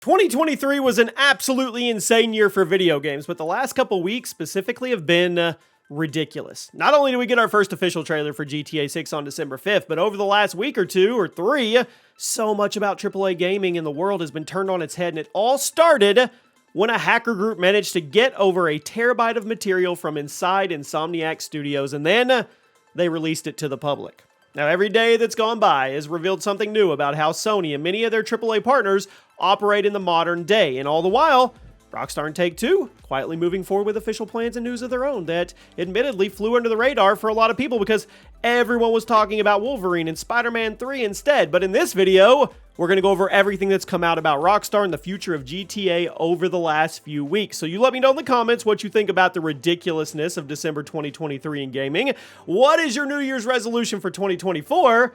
2023 was an absolutely insane year for video games, but the last couple weeks specifically have been ridiculous. Not only did we get our first official trailer for GTA 6 on December 5th, but over the last week or two or three, so much about AAA gaming in the world has been turned on its head, and it all started when a hacker group managed to get over a terabyte of material from inside Insomniac Studios, and then they released it to the public. Now, every day that's gone by has revealed something new about how Sony and many of their AAA partners operate in the modern day, and all the while, Rockstar and Take-Two quietly moving forward with official plans and news of their own that admittedly flew under the radar for a lot of people because everyone was talking about Wolverine and Spider-Man 3 instead. But in this video, we're going to go over everything that's come out about Rockstar and the future of GTA over the last few weeks. So you let me know in the comments what you think about the ridiculousness of December 2023 in gaming. What is your New Year's resolution for 2024?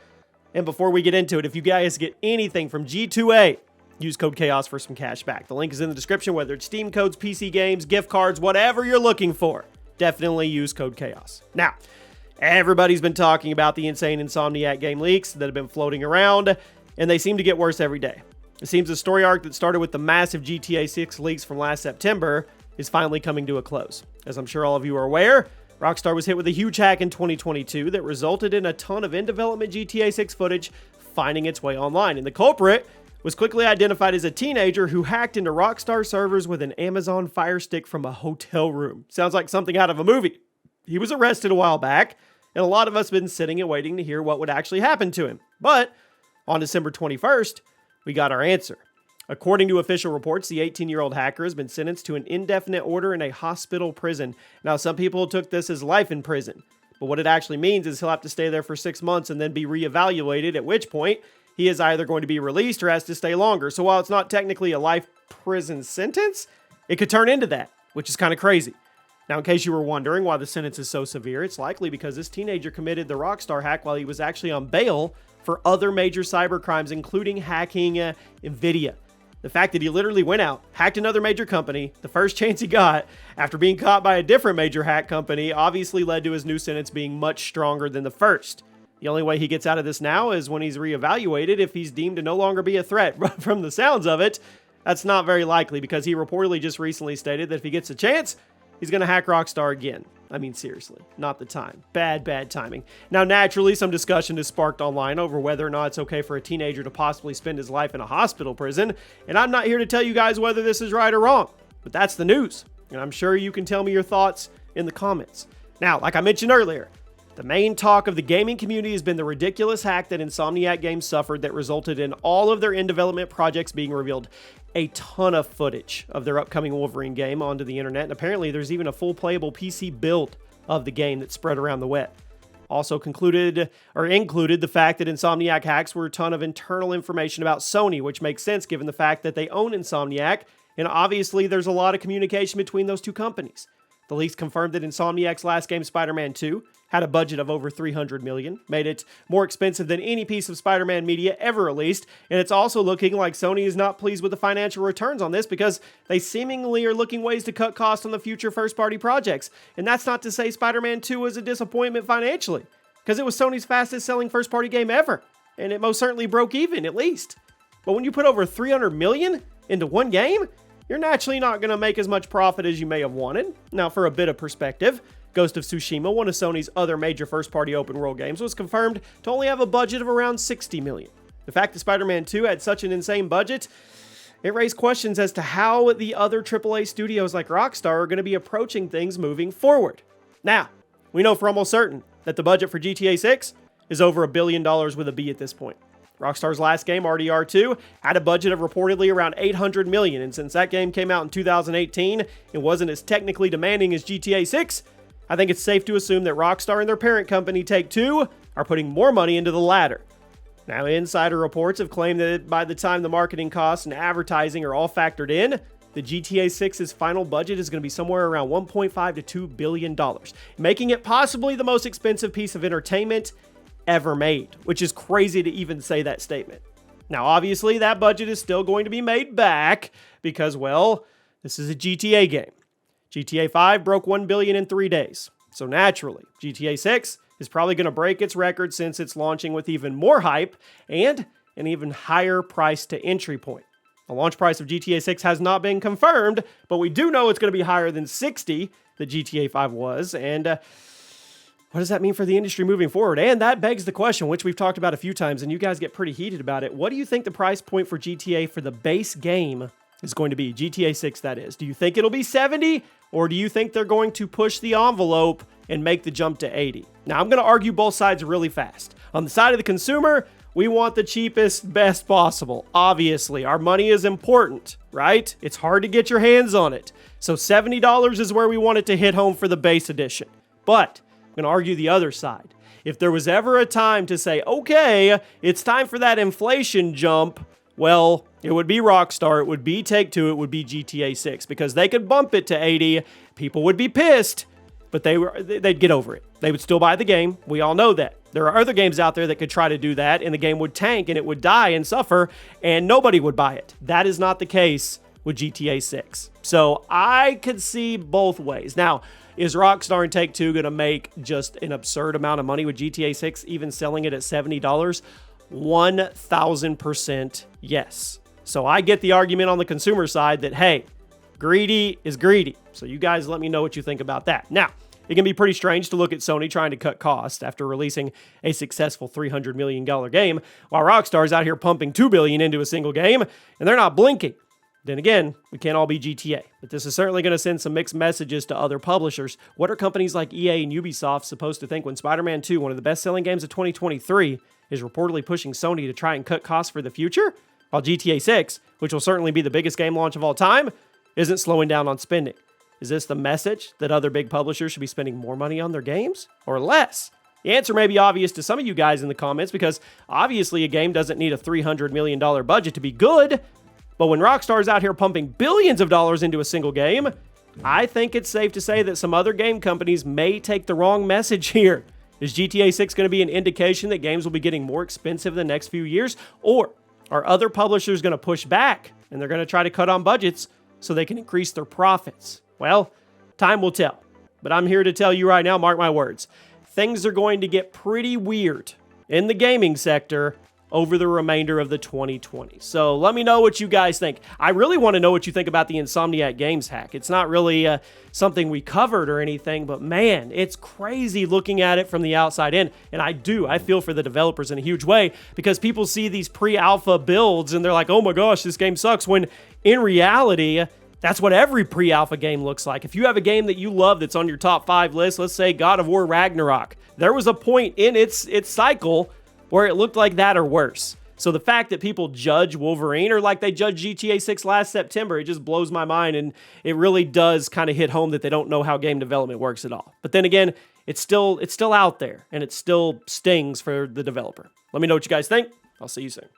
And before we get into it, if you guys get anything from G2A, use code CHAOS for some cash back. The link is in the description, whether it's Steam codes, PC games, gift cards, whatever you're looking for. Definitely use code CHAOS. Now, everybody's been talking about the insane Insomniac game leaks that have been floating around, and they seem to get worse every day. It seems the story arc that started with the massive GTA 6 leaks from last September is finally coming to a close. As I'm sure all of you are aware, Rockstar was hit with a huge hack in 2022 that resulted in a ton of in-development GTA 6 footage finding its way online, and the culprit was quickly identified as a teenager who hacked into Rockstar servers with an Amazon Fire Stick from a hotel room. Sounds like something out of a movie. He was arrested a while back, and a lot of us have been sitting and waiting to hear what would actually happen to him. But on December 21st, we got our answer. According to official reports, the 18-year-old hacker has been sentenced to an indefinite order in a hospital prison. Now, some people took this as life in prison, but what it actually means is he'll have to stay there for 6 months and then be reevaluated, at which point he is either going to be released or has to stay longer. So while it's not technically a life prison sentence, it could turn into that, which is kind of crazy. Now, in case you were wondering why the sentence is so severe, it's likely because this teenager committed the Rockstar hack while he was actually on bail for other major cyber crimes, including hacking Nvidia. The fact that he literally went out, hacked another major company, the first chance he got, after being caught by a different major hack company, obviously led to his new sentence being much stronger than the first. The only way he gets out of this now is when he's reevaluated if he's deemed to no longer be a threat. But from the sounds of it, that's not very likely because he reportedly just recently stated that if he gets a chance, he's going to hack Rockstar again. I mean, seriously, not the time. Bad timing. Now, naturally, some discussion is sparked online over whether or not it's okay for a teenager to possibly spend his life in a hospital prison. And I'm not here to tell you guys whether this is right or wrong, but that's the news. And I'm sure you can tell me your thoughts in the comments. Now, like I mentioned earlier, the main talk of the gaming community has been the ridiculous hack that Insomniac Games suffered that resulted in all of their in-development projects being revealed. A ton of footage of their upcoming Wolverine game onto the internet, and apparently there's even a full playable PC build of the game that spread around the web. Also included the fact that Insomniac hacks were a ton of internal information about Sony, which makes sense given the fact that they own Insomniac, and obviously there's a lot of communication between those two companies. The leaks confirmed that Insomniac's last game, Spider-Man 2, had a budget of over $300 million, made it more expensive than any piece of Spider-Man media ever released, and it's also looking like Sony is not pleased with the financial returns on this because they seemingly are looking ways to cut costs on the future first-party projects. And that's not to say Spider-Man 2 was a disappointment financially, because it was Sony's fastest-selling first-party game ever, and it most certainly broke even, at least. But when you put over $300 million into one game, you're naturally not going to make as much profit as you may have wanted. Now, for a bit of perspective, Ghost of Tsushima, one of Sony's other major first-party open-world games, was confirmed to only have a budget of around $60 million. The fact that Spider-Man 2 had such an insane budget, it raised questions as to how the other AAA studios like Rockstar are going to be approaching things moving forward. Now, we know for almost certain that the budget for GTA 6 is over $1 billion with a B at this point. Rockstar's last game, RDR2, had a budget of reportedly around $800 million, and since that game came out in 2018, it wasn't as technically demanding as GTA 6, I think it's safe to assume that Rockstar and their parent company, Take-Two, are putting more money into the latter. Now, insider reports have claimed that by the time the marketing costs and advertising are all factored in, the GTA 6's final budget is going to be somewhere around $1.5 to $2 billion, making it possibly the most expensive piece of entertainment ever made, which is crazy to even say that statement. Now, obviously, that budget is still going to be made back because, well, this is a GTA game. GTA 5 broke $1 billion in 3 days. So naturally, GTA 6 is probably going to break its record since it's launching with even more hype and an even higher price to entry point. The launch price of GTA 6 has not been confirmed, but we do know it's going to be higher than 60 that GTA 5 was, and what does that mean for the industry moving forward? And that begs the question, which we've talked about a few times, and you guys get pretty heated about it. What do you think the price point for GTA for the base game is going to be? GTA 6, that is. Do you think it'll be 70, or do you think they're going to push the envelope and make the jump to 80? Now, I'm going to argue both sides really fast. On the side of the consumer, we want the cheapest, best possible. Obviously, our money is important, right? It's hard to get your hands on it. So $70 is where we want it to hit home for the base edition. But I'm going to argue the other side. If there was ever a time to say, okay, it's time for that inflation jump, well, it would be Rockstar, it would be Take-Two, it would be GTA 6, because they could bump it to 80, people would be pissed, but they'd get over it. They would still buy the game. We all know that. There are other games out there that could try to do that, and the game would tank, and it would die and suffer, and nobody would buy it. That is not the case with GTA 6. So I could see both ways. Now, is Rockstar and Take-Two going to make just an absurd amount of money with GTA 6, even selling it at $70? 1,000% yes. So I get the argument on the consumer side that, hey, greedy is greedy. So you guys let me know what you think about that. Now, it can be pretty strange to look at Sony trying to cut costs after releasing a successful $300 million game, while Rockstar's out here pumping $2 billion into a single game, and they're not blinking. Then again, we can't all be GTA, but this is certainly going to send some mixed messages to other publishers. What are companies like EA and Ubisoft supposed to think when Spider-Man 2, one of the best-selling games of 2023, is reportedly pushing Sony to try and cut costs for the future? While GTA 6, which will certainly be the biggest game launch of all time, isn't slowing down on spending. Is this the message that other big publishers should be spending more money on their games or less? The answer may be obvious to some of you guys in the comments, because obviously a game doesn't need a $300 million budget to be good. But when Rockstar's out here pumping billions of dollars into a single game, I think it's safe to say that some other game companies may take the wrong message here. Is GTA 6 going to be an indication that games will be getting more expensive in the next few years? Or are other publishers going to push back and they're going to try to cut on budgets so they can increase their profits? Well, time will tell. But I'm here to tell you right now, mark my words, things are going to get pretty weird in the gaming sector over the remainder of the 2020s. So let me know what you guys think. I really want to know what you think about the Insomniac Games hack. It's not really something we covered or anything, but man, it's crazy looking at it from the outside in. And I feel for the developers in a huge way, because people see these pre-alpha builds and they're like, oh my gosh, this game sucks, when in reality, that's what every pre-alpha game looks like. If you have a game that you love that's on your top 5 list, let's say God of War Ragnarok, there was a point in its cycle where it looked like that or worse. So the fact that people judge Wolverine, or like they judged GTA 6 last September, it just blows my mind, and it really does kind of hit home that they don't know how game development works at all. But then again, it's still out there, and it still stings for the developer. Let me know what you guys think. I'll see you soon.